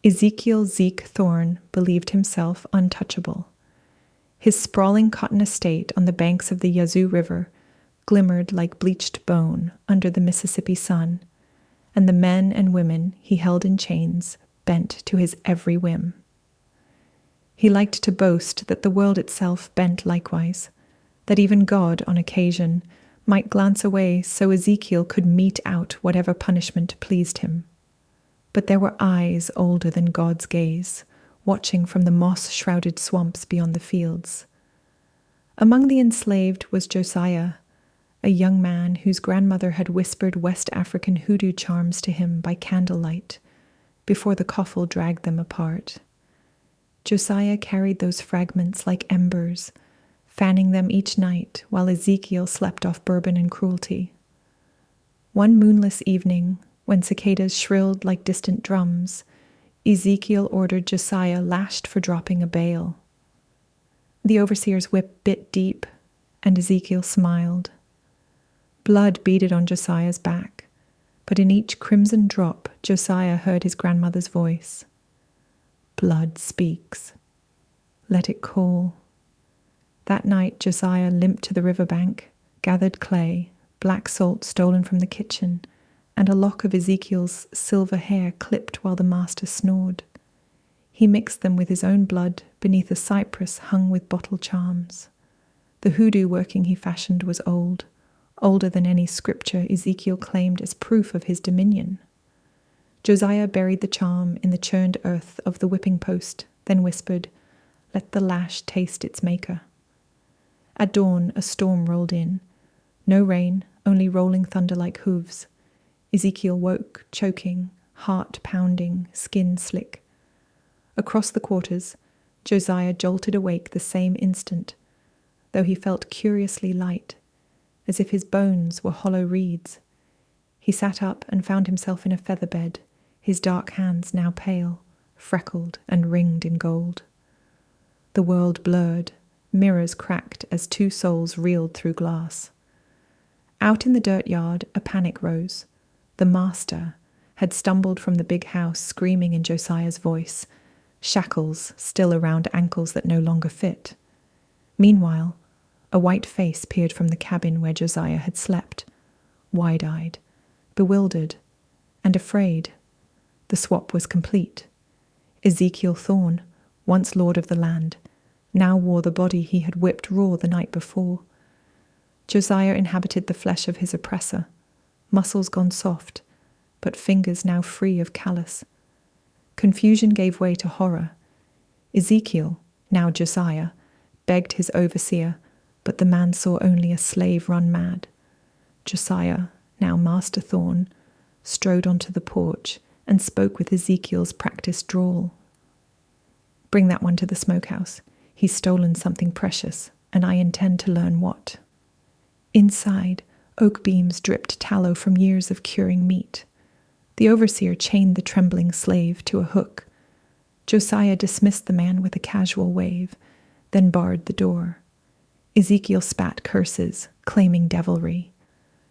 Ezekiel Zeke Thorne believed himself untouchable. His sprawling cotton estate on the banks of the Yazoo River glimmered like bleached bone under the Mississippi sun, and the men and women he held in chains bent to his every whim. He liked to boast that the world itself bent likewise, that even God, on occasion, might glance away so Ezekiel could mete out whatever punishment pleased him. But there were eyes older than God's gaze, watching from the moss-shrouded swamps beyond the fields. Among the enslaved was Josiah, a young man whose grandmother had whispered West African hoodoo charms to him by candlelight, before the coffle dragged them apart. Josiah carried those fragments like embers, fanning them each night while Ezekiel slept off bourbon and cruelty. One moonless evening, when cicadas shrilled like distant drums, Ezekiel ordered Josiah lashed for dropping a bale. The overseer's whip bit deep, and Ezekiel smiled. Blood beaded on Josiah's back, but in each crimson drop Josiah heard his grandmother's voice. Blood speaks. Let it call. That night Josiah limped to the riverbank, gathered clay, black salt stolen from the kitchen, and a lock of Ezekiel's silver hair clipped while the master snored. He mixed them with his own blood beneath a cypress hung with bottle charms. The hoodoo working he fashioned was old, older than any scripture Ezekiel claimed as proof of his dominion. Josiah buried the charm in the churned earth of the whipping post, then whispered, "Let the lash taste its maker." At dawn, a storm rolled in. No rain, only rolling thunder like hooves. Ezekiel woke, choking, heart pounding, skin slick. Across the quarters, Josiah jolted awake the same instant, though he felt curiously light, as if his bones were hollow reeds. He sat up and found himself in a feather bed, his dark hands now pale, freckled and ringed in gold. The world blurred, mirrors cracked as two souls reeled through glass. Out in the dirt yard, a panic rose. The master had stumbled from the big house, screaming in Josiah's voice, shackles still around ankles that no longer fit. Meanwhile, a white face peered from the cabin where Josiah had slept, wide-eyed, bewildered, and afraid. The swap was complete. Ezekiel Thorne, once lord of the land, now wore the body he had whipped raw the night before. Josiah inhabited the flesh of his oppressor, muscles gone soft, but fingers now free of callus. Confusion gave way to horror. Ezekiel, now Josiah, begged his overseer, but the man saw only a slave run mad. Josiah, now Master Thorne, strode onto the porch and spoke with Ezekiel's practiced drawl. "Bring that one to the smokehouse. He's stolen something precious, and I intend to learn what." Inside, oak beams dripped tallow from years of curing meat. The overseer chained the trembling slave to a hook. Josiah dismissed the man with a casual wave, then barred the door. Ezekiel spat curses, claiming devilry.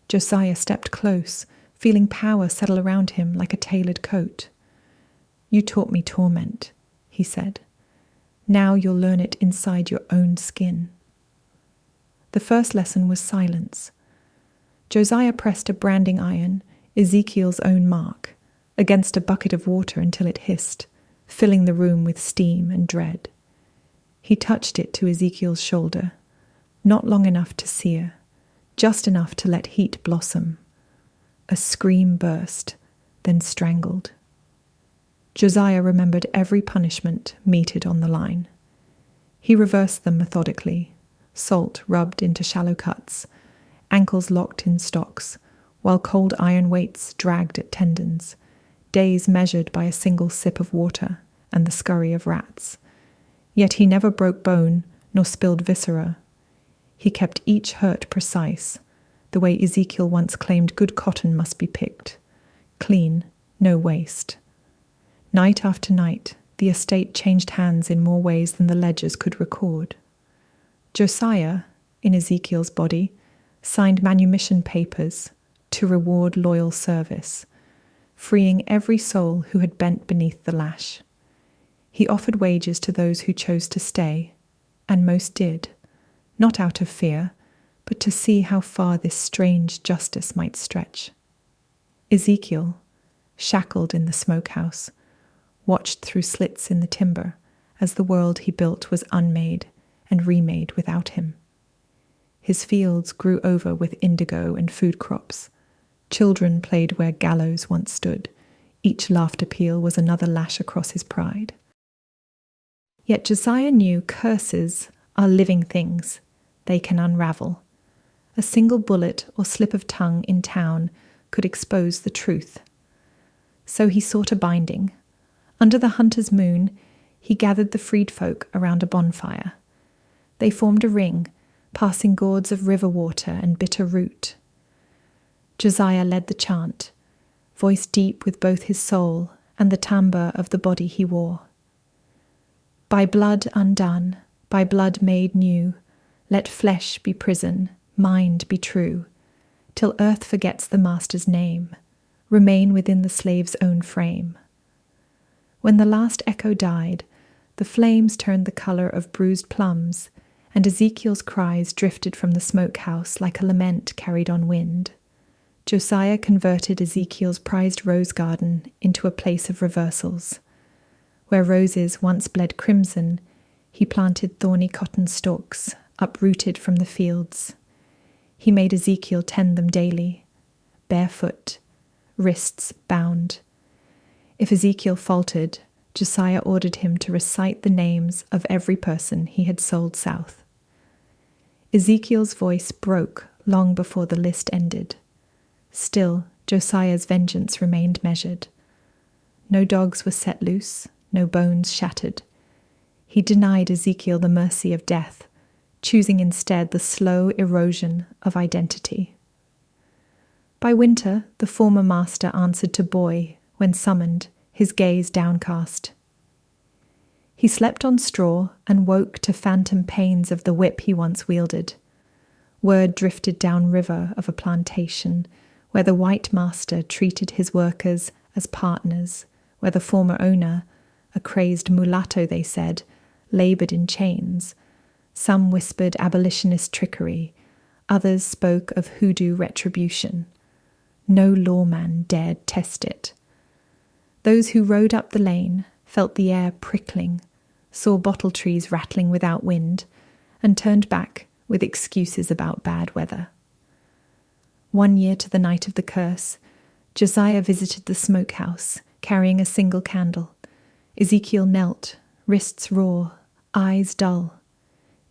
Josiah stepped close, feeling power settle around him like a tailored coat. "You taught me torment," he said. "Now you'll learn it inside your own skin." The first lesson was silence. Josiah pressed a branding iron, Ezekiel's own mark, against a bucket of water until it hissed, filling the room with steam and dread. He touched it to Ezekiel's shoulder, not long enough to sear, just enough to let heat blossom. A scream burst, then strangled. Josiah remembered every punishment meted on the line. He reversed them methodically, salt rubbed into shallow cuts, ankles locked in stocks, while cold iron weights dragged at tendons, days measured by a single sip of water and the scurry of rats. Yet he never broke bone nor spilled viscera. He kept each hurt precise, the way Ezekiel once claimed good cotton must be picked. Clean, no waste. Night after night, the estate changed hands in more ways than the ledgers could record. Josiah, in Ezekiel's body, signed manumission papers to reward loyal service, freeing every soul who had bent beneath the lash. He offered wages to those who chose to stay, and most did, not out of fear, but to see how far this strange justice might stretch. Ezekiel, shackled in the smokehouse, watched through slits in the timber as the world he built was unmade and remade without him. His fields grew over with indigo and food crops. Children played where gallows once stood. Each laughter peal was another lash across his pride. Yet Josiah knew curses are living things. They can unravel. A single bullet or slip of tongue in town could expose the truth. So he sought a binding. Under the hunter's moon, he gathered the freed folk around a bonfire. They formed a ring, passing gourds of river water and bitter root. Josiah led the chant, voiced deep with both his soul and the timbre of the body he wore. By blood undone, by blood made new, let flesh be prison, mind be true, till earth forgets the master's name, remain within the slave's own frame. When the last echo died, the flames turned the colour of bruised plums, and Ezekiel's cries drifted from the smokehouse like a lament carried on wind. Josiah converted Ezekiel's prized rose garden into a place of reversals. Where roses once bled crimson, he planted thorny cotton stalks, uprooted from the fields. He made Ezekiel tend them daily, barefoot, wrists bound. If Ezekiel faltered, Josiah ordered him to recite the names of every person he had sold south. Ezekiel's voice broke long before the list ended. Still, Josiah's vengeance remained measured. No dogs were set loose, no bones shattered. He denied Ezekiel the mercy of death, choosing instead the slow erosion of identity. By winter, the former master answered to boy when summoned, his gaze downcast. He slept on straw and woke to phantom pains of the whip he once wielded. Word drifted down river of a plantation, where the white master treated his workers as partners, where the former owner, a crazed mulatto they said, laboured in chains. Some whispered abolitionist trickery, others spoke of hoodoo retribution. No lawman dared test it. Those who rode up the lane felt the air prickling, saw bottle trees rattling without wind, and turned back with excuses about bad weather. 1 year to the night of the curse, Josiah visited the smokehouse, carrying a single candle. Ezekiel knelt, wrists raw, eyes dull.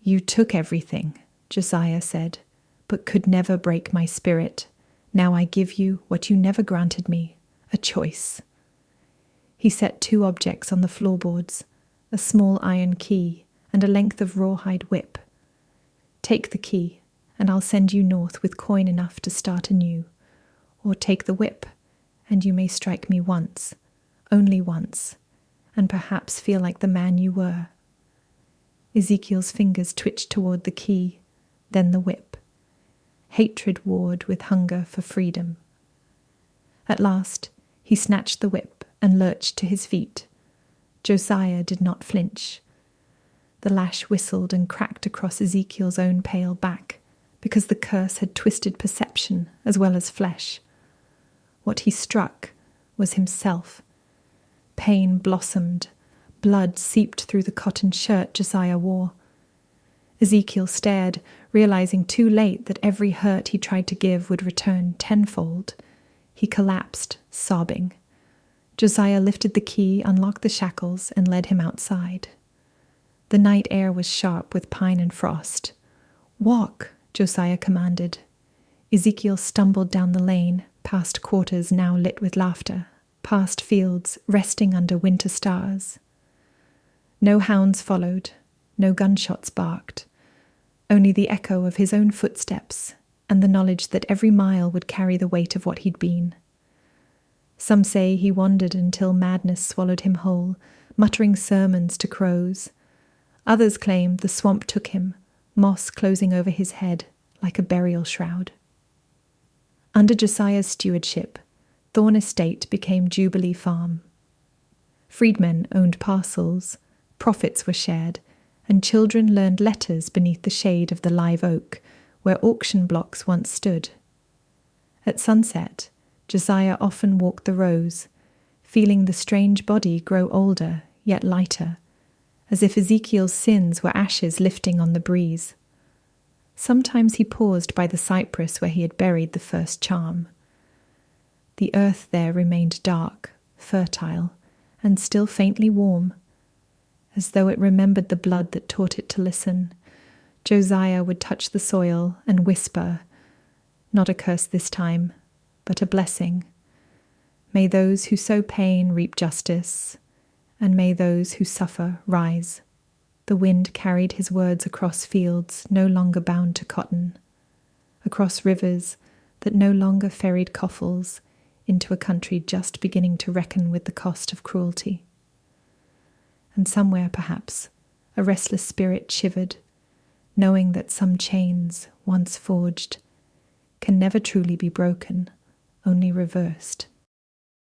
"You took everything," Josiah said, "but could never break my spirit. Now I give you what you never granted me, a choice." He set 2 objects on the floorboards, a small iron key and a length of rawhide whip. "Take the key, and I'll send you north with coin enough to start anew. Or take the whip, and you may strike me once, only once, and perhaps feel like the man you were." Ezekiel's fingers twitched toward the key, then the whip. Hatred warred with hunger for freedom. At last, he snatched the whip and lurched to his feet. Josiah did not flinch. The lash whistled and cracked across Ezekiel's own pale back, because the curse had twisted perception as well as flesh. What he struck was himself. Pain blossomed. Blood seeped through the cotton shirt Josiah wore. Ezekiel stared, realizing too late that every hurt he tried to give would return tenfold. He collapsed, sobbing. Josiah lifted the key, unlocked the shackles, and led him outside. The night air was sharp with pine and frost. "Walk," Josiah commanded. Ezekiel stumbled down the lane, past quarters now lit with laughter, past fields resting under winter stars. No hounds followed, no gunshots barked, only the echo of his own footsteps and the knowledge that every mile would carry the weight of what he'd been. Some say he wandered until madness swallowed him whole, muttering sermons to crows. Others claim the swamp took him, moss closing over his head like a burial shroud. Under Josiah's stewardship, Thorn Estate became Jubilee Farm. Freedmen owned parcels, profits were shared, and children learned letters beneath the shade of the live oak where auction blocks once stood. At sunset, Josiah often walked the rows, feeling the strange body grow older yet lighter, as if Ezekiel's sins were ashes lifting on the breeze. Sometimes he paused by the cypress where he had buried the first charm. The earth there remained dark, fertile, and still faintly warm. As though it remembered the blood that taught it to listen, Josiah would touch the soil and whisper, not a curse this time, but a blessing. May those who sow pain reap justice, and may those who suffer rise. The wind carried his words across fields no longer bound to cotton, across rivers that no longer ferried coffles into a country just beginning to reckon with the cost of cruelty. And somewhere, perhaps, a restless spirit shivered, knowing that some chains, once forged, can never truly be broken, only reversed.